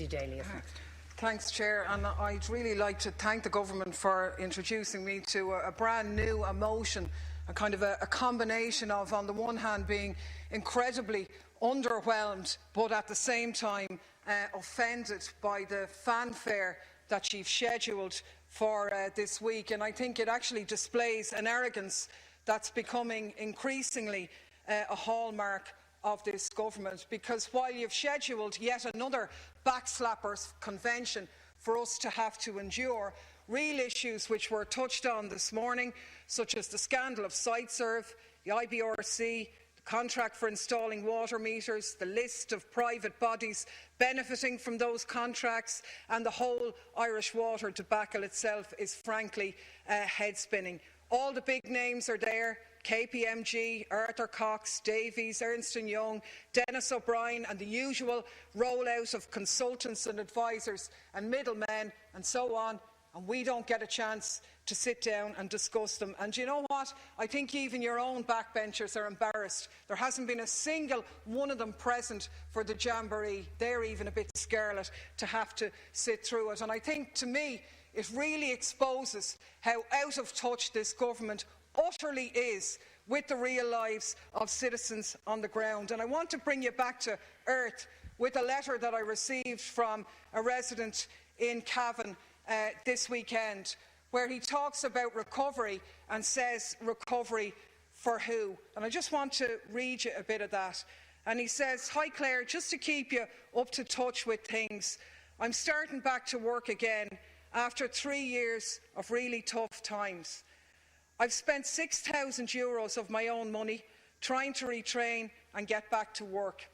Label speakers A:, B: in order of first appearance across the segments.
A: Judy Daly is next.
B: Thanks, Chair, and I'd really like to thank the Government for introducing me to a brand new emotion, a kind of a combination of, on the one hand, being incredibly underwhelmed, but at the same time offended by the fanfare that you've scheduled for this week. And I think it actually displays an arrogance that's becoming increasingly a hallmark of this government, because while you've scheduled yet another backslappers convention for us to have to endure, real issues which were touched on this morning, such as the scandal of SiteServe, the IBRC, the contract for installing water meters, the list of private bodies benefiting from those contracts, and the whole Irish water debacle itself is frankly head-spinning. All the big names are there: KPMG, Arthur Cox, Davies, Ernst & Young, Dennis O'Brien, and the usual rollout of consultants and advisors and middlemen and so on, and we don't get a chance to sit down and discuss them. And you know what? I think even your own backbenchers are embarrassed. There hasn't been a single one of them present for the Jamboree. They're even a bit scarlet to have to sit through it. And I think, to me, it really exposes how out of touch this government utterly is with the real lives of citizens on the ground. And I want to bring you back to earth with a letter that I received from a resident in Cavan this weekend, where he talks about recovery and says, recovery for who? And I just want to read you a bit of that. And he says, "Hi Clare, just to keep you up to touch with things, I'm starting back to work again after 3 years of really tough times. I've spent €6,000 of my own money trying to retrain and get back to work.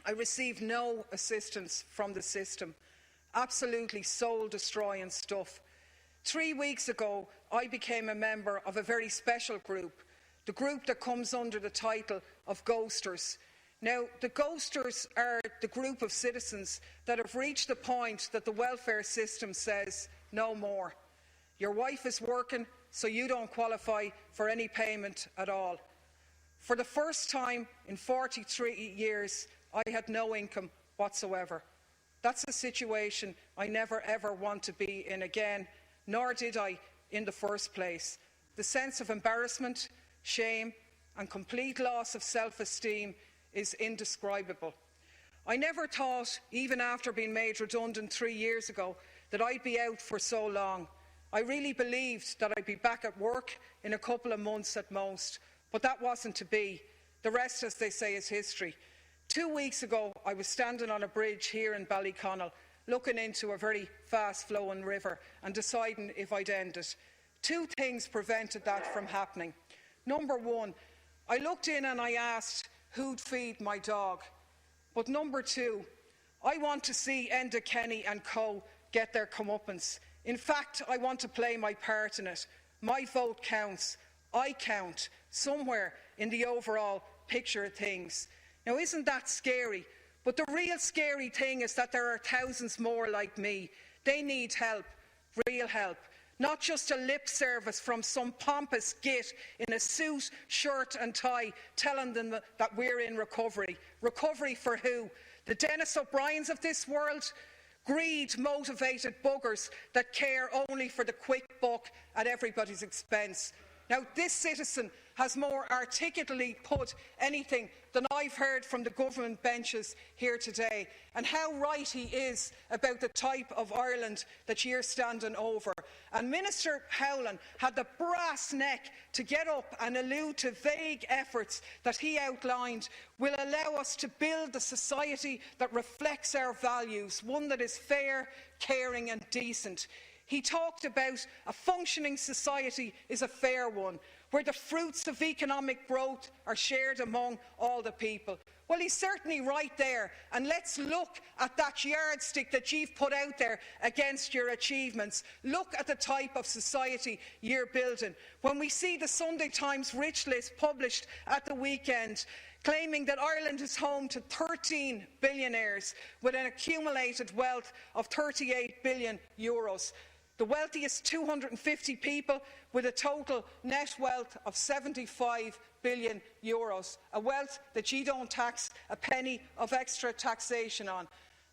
B: I received no assistance from the system. Absolutely soul-destroying stuff. 3 weeks ago, I became a member of a very special group, the group that comes under the title of Ghosters. Now, the Ghosters are the group of citizens that have reached the point that the welfare system says no more. Your wife is working, so you don't qualify for any payment at all. For the first time in 43 years, I had no income whatsoever. That's a situation I never ever want to be in again, nor did I in the first place. The sense of embarrassment, shame, and complete loss of self-esteem is indescribable. I never thought, even after being made redundant 3 years ago, that I'd be out for so long. I really believed that I'd be back at work in a couple of months at most, but that wasn't to be. The rest, as they say, is history. 2 weeks ago, I was standing on a bridge here in Ballyconnell, looking into a very fast-flowing river and deciding if I'd end it. 2 things prevented that from happening. Number 1, I looked in and I asked who'd feed my dog. But number 2, I want to see Enda Kenny and co get their comeuppance. In fact, I want to play my part in it. My vote counts. I count somewhere in the overall picture of things. Now, isn't that scary? But the real scary thing is that there are thousands more like me. They need help, real help. Not just a lip service from some pompous git in a suit, shirt and tie telling them that we're in recovery. Recovery for who? The Dennis O'Briens of this world? Greed-motivated buggers that care only for the quick buck at everybody's expense. Now, this citizen has more articulately put anything than I've heard from the government benches here today, and how right he is about the type of Ireland that you're standing over. And Minister Howlin had the brass neck to get up and allude to vague efforts that he outlined will allow us to build the society that reflects our values, one that is fair, caring and decent. He talked about a functioning society is a fair one, where the fruits of economic growth are shared among all the people. Well, he's certainly right there, and let's look at that yardstick that you've put out there against your achievements. Look at the type of society you're building. When we see the Sunday Times Rich List published at the weekend, claiming that Ireland is home to 13 billionaires with an accumulated wealth of €38 billion. The wealthiest 250 people with a total net wealth of €75 billion, a wealth that you don't tax a penny of extra taxation on.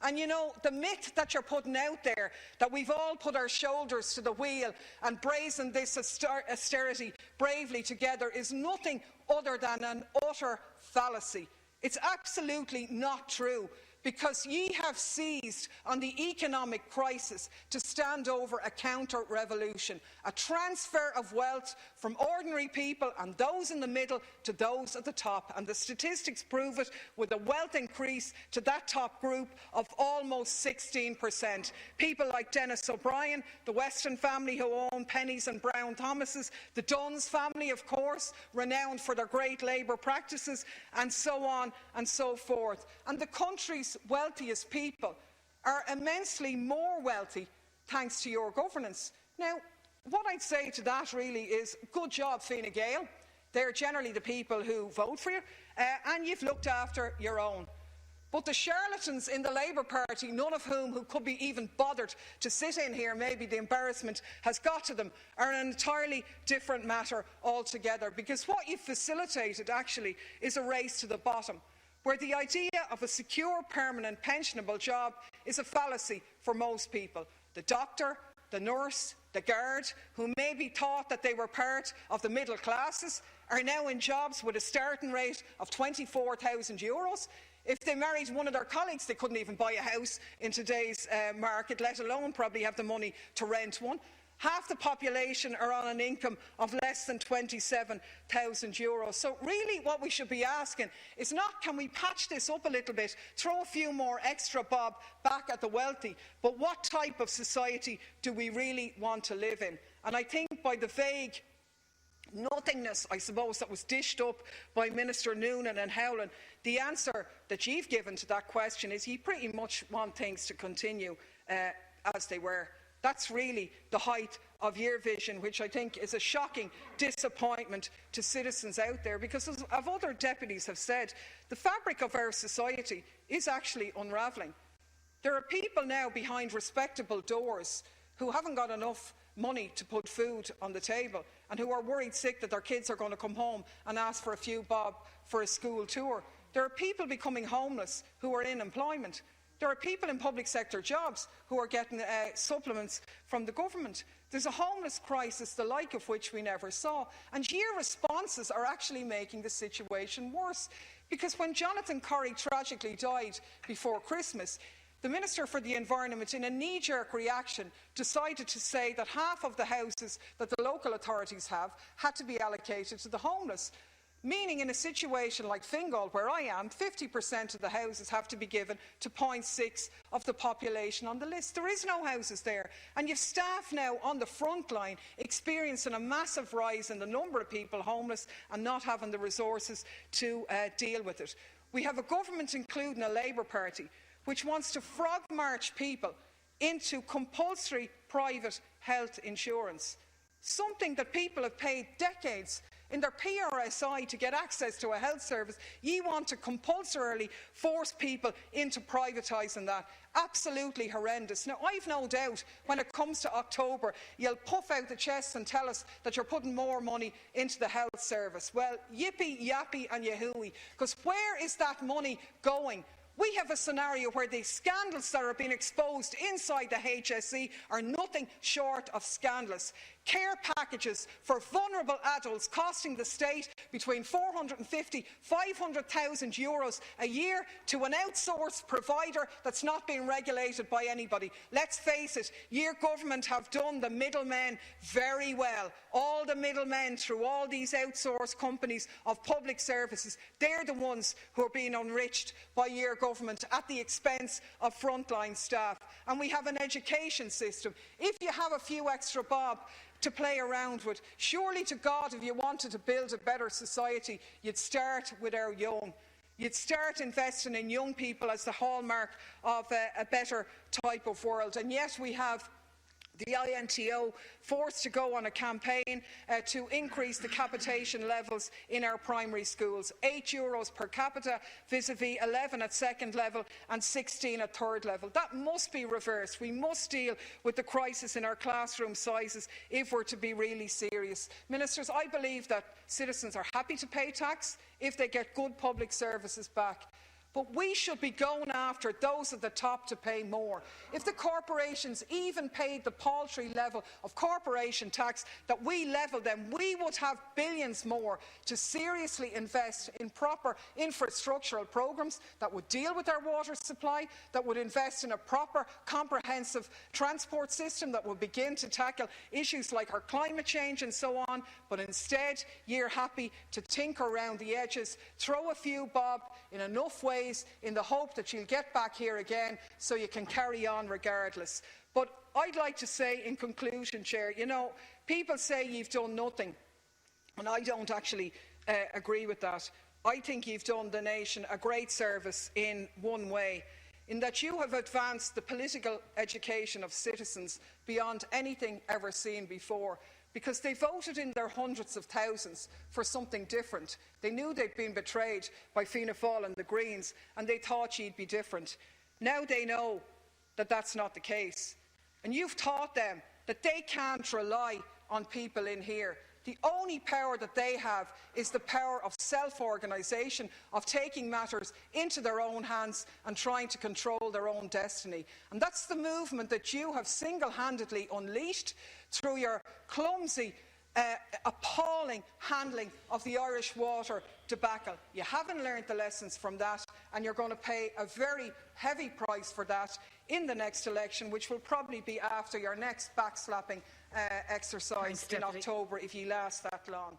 B: And you know, the myth that you're putting out there, that we've all put our shoulders to the wheel and brazened this austerity bravely together, is nothing other than an utter fallacy. It's absolutely not true, because ye have seized on the economic crisis to stand over a counter-revolution, a transfer of wealth from ordinary people and those in the middle to those at the top. And the statistics prove it, with a wealth increase to that top group of almost 16%. People like Dennis O'Brien, the Weston family who own Pennies and Brown Thomases, the Duns family, of course, renowned for their great labour practices, and so on and so forth. And the country's wealthiest people are immensely more wealthy thanks to your governance. Now, what I'd say to that really is, good job, Fine Gael. They're generally the people who vote for you, and you've looked after your own. But the charlatans in the Labour Party, none of whom could be even bothered to sit in here, maybe the embarrassment has got to them, are an entirely different matter altogether. Because what you've facilitated actually is a race to the bottom, where the idea of a secure, permanent, pensionable job is a fallacy for most people. The doctor, the nurse, the guard, who maybe thought that they were part of the middle classes, are now in jobs with a starting rate of €24,000. If they married one of their colleagues, they couldn't even buy a house in today's market, let alone probably have the money to rent one. Half the population are on an income of less than €27,000. So really what we should be asking is not, can we patch this up a little bit, throw a few more extra bob back at the wealthy, but what type of society do we really want to live in? And I think by the vague nothingness, I suppose, that was dished up by Minister Noonan and Howlin, the answer that you've given to that question is you pretty much want things to continue as they were. That's really the height of your vision, which I think is a shocking disappointment to citizens out there, because, as other deputies have said, the fabric of our society is actually unravelling. There are people now behind respectable doors who haven't got enough money to put food on the table, and who are worried sick that their kids are going to come home and ask for a few bob for a school tour. There are people becoming homeless who are in employment. There are people in public sector jobs who are getting supplements from the government. There's a homeless crisis, the like of which we never saw. And your responses are actually making the situation worse. Because when Jonathan Corry tragically died before Christmas, the Minister for the Environment, in a knee-jerk reaction, decided to say that half of the houses that the local authorities have had to be allocated to the homeless. Meaning, in a situation like Fingal, where I am, 50% of the houses have to be given to 0.6 of the population on the list. There is no houses there. And you've staff now on the front line experiencing a massive rise in the number of people homeless and not having the resources to deal with it. We have a government, including a Labour Party, which wants to frog march people into compulsory private health insurance, something that people have paid decades in their PRSI to get access to a health service. You want to compulsorily force people into privatising that. Absolutely horrendous. Now, I've no doubt when it comes to October, you'll puff out the chest and tell us that you're putting more money into the health service. Well, yippee, yappy and yahooey, because where is that money going? We have a scenario where the scandals that are being exposed inside the HSE are nothing short of scandalous. Care packages for vulnerable adults costing the state between €450,000 to €500,000 a year to an outsourced provider that's not being regulated by anybody. Let's face it, your government have done the middlemen very well. All the middlemen through all these outsourced companies of public services, they're the ones who are being enriched by your government at the expense of frontline staff. And we have an education system. If you have a few extra bob to play around with, surely to God, if you wanted to build a better society, you'd start with our young. You'd start investing in young people as the hallmark of a better type of world. And yet we have the INTO forced to go on a campaign to increase the capitation levels in our primary schools. €8 per capita, vis-a-vis 11 at second level and 16 at third level. That must be reversed. We must deal with the crisis in our classroom sizes if we're to be really serious. Ministers, I believe that citizens are happy to pay tax if they get good public services back. But we should be going after those at the top to pay more. If the corporations even paid the paltry level of corporation tax that we level them, we would have billions more to seriously invest in proper infrastructural programmes that would deal with our water supply, that would invest in a proper, comprehensive transport system that would begin to tackle issues like our climate change and so on. But instead, you're happy to tinker around the edges, throw a few bob in enough ways in the hope that you'll get back here again so you can carry on regardless. But I'd like to say in conclusion, Chair, you know, people say you've done nothing, and I don't actually agree with that. I think you've done the nation a great service in one way, in that you have advanced the political education of citizens beyond anything ever seen before, because they voted in their hundreds of thousands for something different. They knew they'd been betrayed by Fianna Fáil and the Greens, and they thought you'd be different. Now they know that that's not the case. And you've taught them that they can't rely on people in here. The only power that they have is the power of self-organisation, of taking matters into their own hands and trying to control their own destiny. And that's the movement that you have single-handedly unleashed through your clumsy, appalling handling of the Irish water debacle. You haven't learned the lessons from that, and you're going to pay a very heavy price for that in the next election, which will probably be after your next backslapping exercise in October, if you last that long.